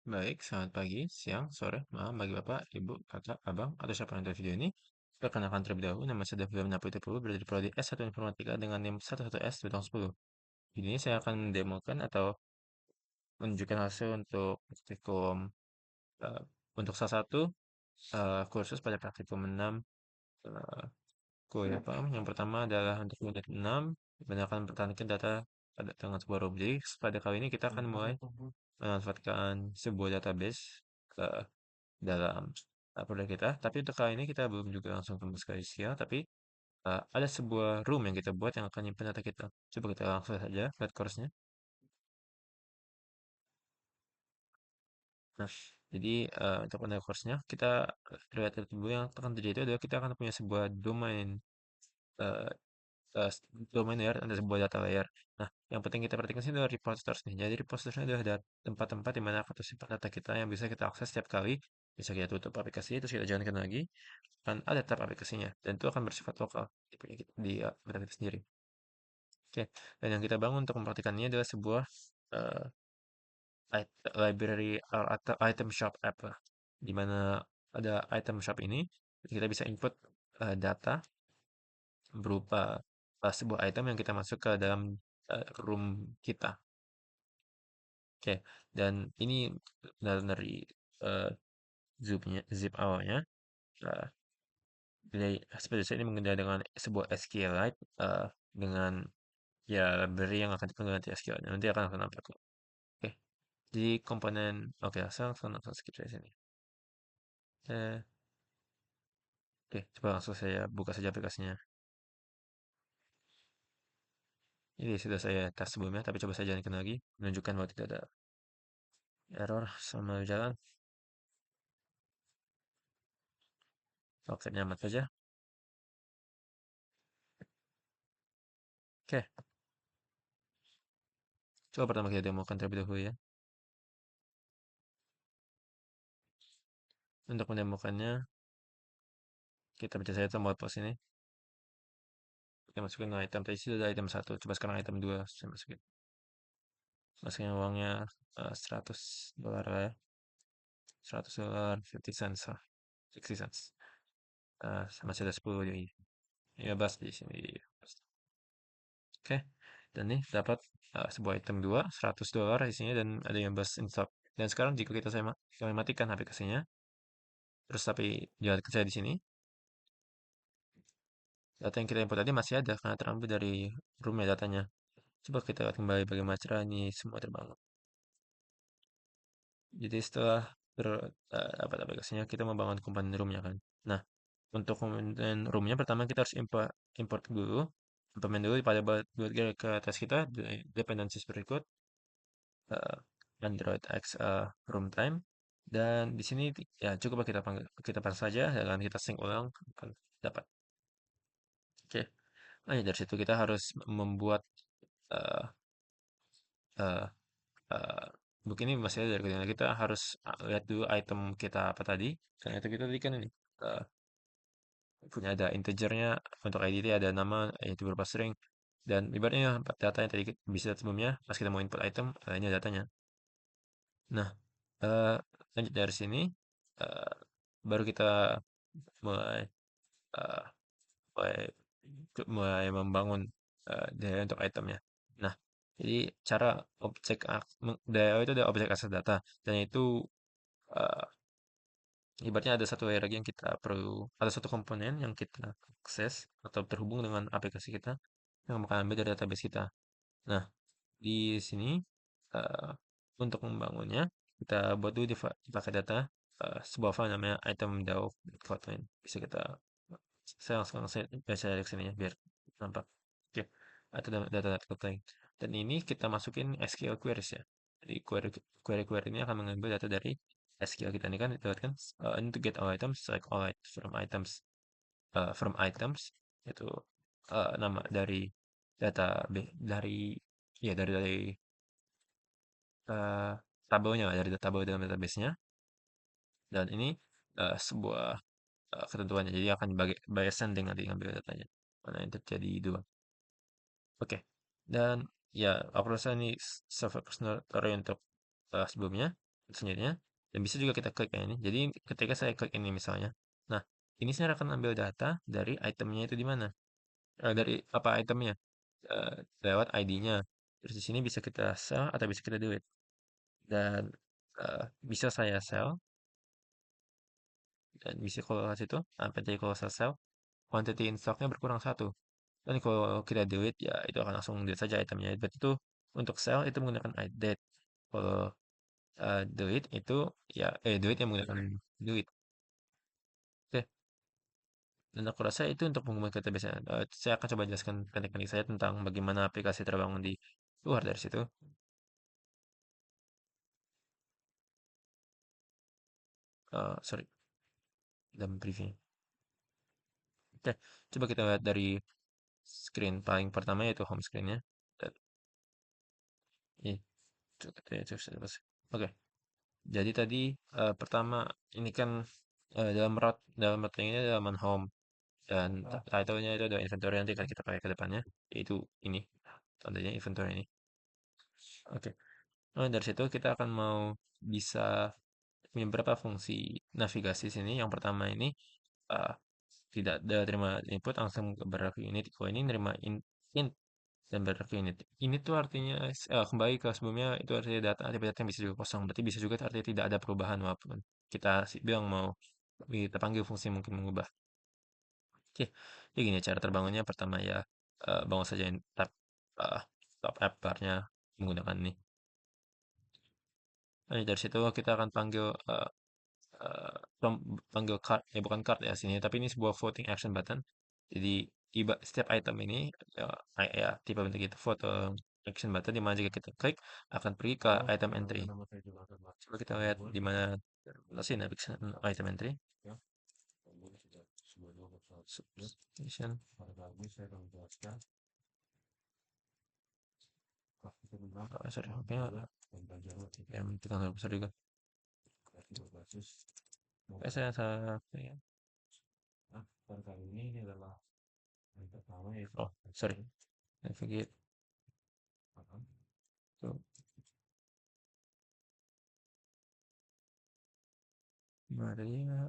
Baik, selamat pagi, siang, sore, malam bagi Bapak, Ibu, Kakak, Abang, atau siapa yang nonton video ini. Perkenalkan terlebih dahulu, nama saya David Napoli berada di Prodi S1 Informatika dengan NIM 11S 2010. Video ini saya akan mendemokan atau menunjukkan hasil untuk praktikum eh, untuk salah satu kursus pada praktikum 6 eh, kuliah PAM. Yang pertama adalah untuk unit 6, menggunakan pertanian data dengan sebuah room. Jadi pada kali ini kita akan mulai memanfaatkan sebuah database dalam proyek kita. Tapi untuk kali ini kita belum juga langsung tembus ke SQL, tapi ada sebuah room yang kita buat yang akan nyimpen data kita. Coba kita langsung saja lihat course-nya. Nah, jadi untuk pada course-nya kita lihat dulu yang akan terjadi itu adalah kita akan punya sebuah domain eh, eh, domain layer ada sebuah data layer. Nah, yang penting kita perhatikan sini adalah repositories nih. Jadi repositories adalah tempat-tempat di mana akan tersimpan data kita yang bisa kita akses setiap kali. Bisa kita tutup aplikasi, terus kita jalankan lagi. Kan ada tab aplikasinya dan itu akan bersifat lokal di aplikasi kita sendiri. Oke, dan yang kita bangun untuk mempraktikannya adalah sebuah eh, library atau item shop app lah, di mana ada item shop ini kita bisa input data berupa sebuah item yang kita masuk ke dalam room kita. Oke, dan ini dari eh, zip awalnya. eh, Jadi seperti saya ini mengendalikan dengan sebuah SQLite dengan ya library yang akan dipanggil nanti SQL-nya. Nanti akan aku nampak kok. Oke, jadi komponen oke langsung skip saya sini. Eh, oke, coba langsung saya buka saja aplikasinya. Ini sudah saya tes sebelumnya, tapi coba saya jalankan lagi, menunjukkan bahwa tidak ada error sama jalan. Oke, nyaman saja. Oke, coba pertama kita demokan terlebih dahulu ya. Untuk mendemokannya, kita baca saja tombol plus ini. Kita masukin item tadi sudah ada item 1. Coba sekarang item 2 saya masukin. Masukin uangnya $100 lah ya. $100, 50 cents lah. 60 cents. Sama masih ada 10 jadi 15 di sini. Oke. Dan nih dapat sebuah item 2, $100 isinya dan ada 15 in stock. Dan sekarang jika saya matikan aplikasinya, terus tapi jalan kerja di sini, data yang kita input tadi masih ada karena terambil dari roomnya datanya. Coba kita lihat kembali bagaimana cara ini semua terbangun. Jadi setelah dapat aplikasinya, kita membangun komponen roomnya kan. Nah, untuk komponen roomnya pertama kita harus import dulu, implement dulu pada buat ke atas kita dependencies berikut eh, Android X room time dan di sini ya cukup kita panggil saja dan kita sync ulang akan dapat. Oke. Nah, ya, dari situ kita harus membuat eh eh eh, book ini masih ada dari ketinggalan kita harus lihat dulu item kita apa tadi. Karena itu kita tadi kan ini eh, punya ada integernya untuk ID ada nama yaitu berupa string dan ibaratnya data yang tadi bisa sebelumnya pas kita mau input item ini datanya. Nah, eh, lanjut dari sini eh, baru kita mulai eh, mulai mulai membangun DAO untuk itemnya. Nah, jadi cara DAO itu ada objek akses data dan itu eh, ibaratnya ada satu layer lagi yang kita perlu ada satu komponen yang kita akses atau terhubung dengan aplikasi kita yang akan ambil dari database kita. Nah, di sini eh, untuk membangunnya kita buat dulu pakai data sebuah file namanya item DAO.kotlin. Bisa kita saya lihat sini ya biar nampak. Oke, atau data kotlin. Dan ini kita masukin SQL queries ya. Jadi query ini akan mengambil data dari SQL kita ini kan itu kan ini to get all items select all from items itu nama dari dari ya dari eh, tabelnya lah, dari tabel dalam database-nya dan ini sebuah ketentuannya jadi akan by ascending nanti ngambil datanya mana yang terjadi dua. Oke, dan ya aku rasa ini self-explanatory untuk sebelumnya. selanjutnya. Dan bisa juga kita klik yang ini. Jadi ketika saya klik ini misalnya, nah ini saya akan ambil data dari itemnya itu di mana. Dari apa itemnya, lewat ID-nya. Terus di sini bisa kita sell atau bisa kita delete. Dan bisa saya sell dan bisa kalau situ apa jadi kalau saya sell quantity in stocknya berkurang satu. Dan kalau kita delete ya itu akan langsung delete saja itemnya. Berarti itu untuk sell itu menggunakan date. Kalau delete itu ya delete yang menggunakan delete. Oke. Dan aku rasa itu untuk pengumuman kita biasanya. Saya akan coba jelaskan teknik-teknik saya tentang bagaimana aplikasi terbangun di luar dari situ. Sorry, dalam preview. Oke, coba kita lihat dari screen paling pertama yaitu home screen-nya. Dan ini coba terus. Oke, jadi tadi pertama ini kan dalam route ini halaman home dan title-nya itu ada inventory nanti akan kita pakai ke depannya yaitu ini tandanya inventory ini. Oke. Nah, dari situ kita akan mau bisa punya beberapa fungsi navigasi sini. Yang pertama ini uh, tidak ada terima input langsung ke berarti unit. Kalau ini nerima int dan berarti unit. Ini tuh artinya kembali ke sebelumnya itu artinya data data yang bisa juga kosong. Berarti bisa juga artinya tidak ada perubahan walaupun kita bilang mau kita panggil fungsi mungkin mengubah. Oke, ya gini cara terbangunnya pertama ya bangun saja uh, tab app bar-nya menggunakan ini. Nah, dari situ kita akan panggil panggil card ya bukan card ya sini tapi ini sebuah voting action button jadi setiap item ini ya, ya tipe bentuk itu vote action button di mana jika kita klik akan pergi ke item entry. Coba kita lihat di mana sih navigation item entry. Substation. Sorry, oke yang kita nggak besar juga. Saya salah ya. Oh, sorry. Navigate. So, gimana tadi ya?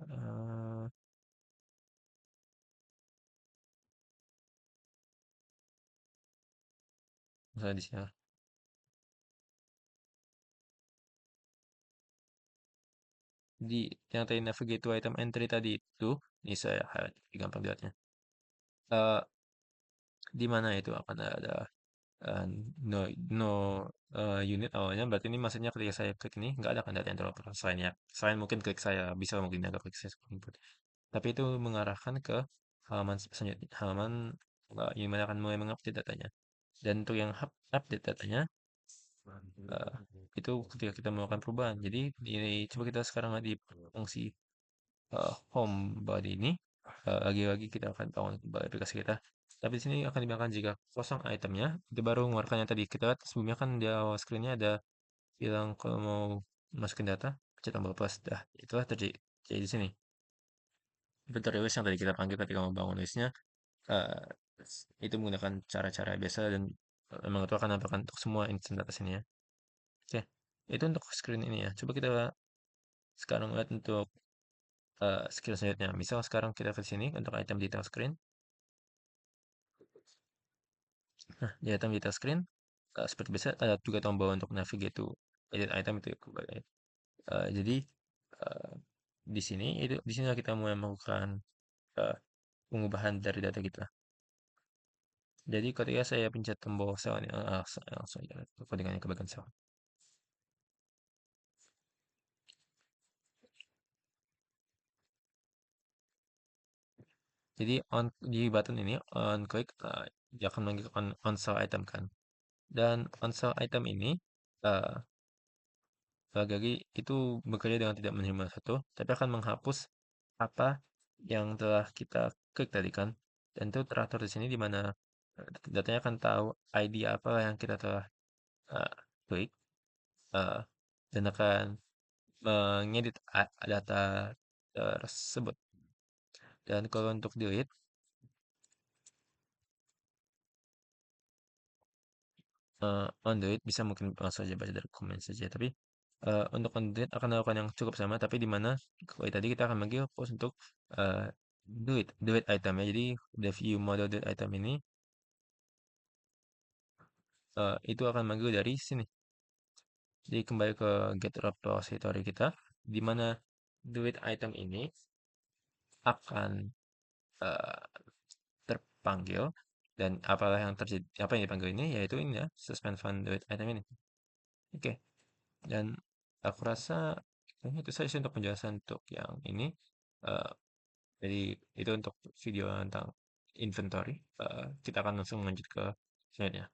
Misalnya di sini. Di yang tadi navigate to item entry tadi itu, ini saya highlight, gampang dilihatnya. Eh, di mana itu akan ada eh, no no unit awalnya, berarti ini maksudnya ketika saya klik ini nggak ada kan data yang terlalu selain ya, selain mungkin klik saya bisa mungkin agak klik saya input. Tapi itu mengarahkan ke halaman selanjutnya, halaman yang mana akan mulai mengupdate datanya. Dan untuk yang update datanya, eh, itu ketika kita melakukan perubahan. Jadi ini coba kita sekarang lihat di fungsi home body ini lagi-lagi kita akan bangun kembali aplikasi kita. Tapi di sini akan dibiarkan jika kosong itemnya, itu baru mengeluarkan yang tadi kita lihat sebelumnya kan di awal screennya ada bilang kalau mau masukin data, pencet tombol plus. Dah, itulah terjadi di sini. Inventory list yang tadi kita panggil ketika mau bangun listnya, eh, itu menggunakan cara-cara biasa dan memang itu akan nampakkan untuk semua instance data sini ya. Oke, itu untuk screen ini ya. Coba kita sekarang lihat untuk skill selanjutnya. Misal sekarang kita ke sini untuk item detail screen. Nah, di item detail screen, seperti biasa ada juga tombol untuk navigate to edit item itu ya, kembali. Jadi eh, di sini kita mulai melakukan eh, pengubahan dari data kita. Jadi ketika saya pencet tombol sel ini langsung ya codingannya ke bagian sel. Jadi di button ini on click dia akan manggil on sell item kan. Dan on sell item ini eh, lagi itu bekerja dengan tidak menerima satu, tapi akan menghapus apa yang telah kita klik tadi kan. Dan itu teratur di sini di mana datanya akan tahu ID apa yang kita telah eh, klik eh, dan akan mengedit data tersebut. Dan kalau untuk delete, on delete bisa mungkin langsung saja baca dari komen saja. Tapi Untuk content akan melakukan yang cukup sama, tapi di mana kalau tadi kita akan manggil post untuk uh, duit item ya. Jadi the view model duit item ini itu akan manggil dari sini. Jadi kembali ke get repository kita, di mana duit item ini akan uh, terpanggil dan apalah yang terjadi, apa yang dipanggil ini yaitu ini ya, suspend fund duit item ini. Oke. Dan aku rasa kayaknya itu saja sih untuk penjelasan untuk yang ini. Eh, jadi itu untuk video tentang inventory. Kita akan langsung lanjut ke selanjutnya.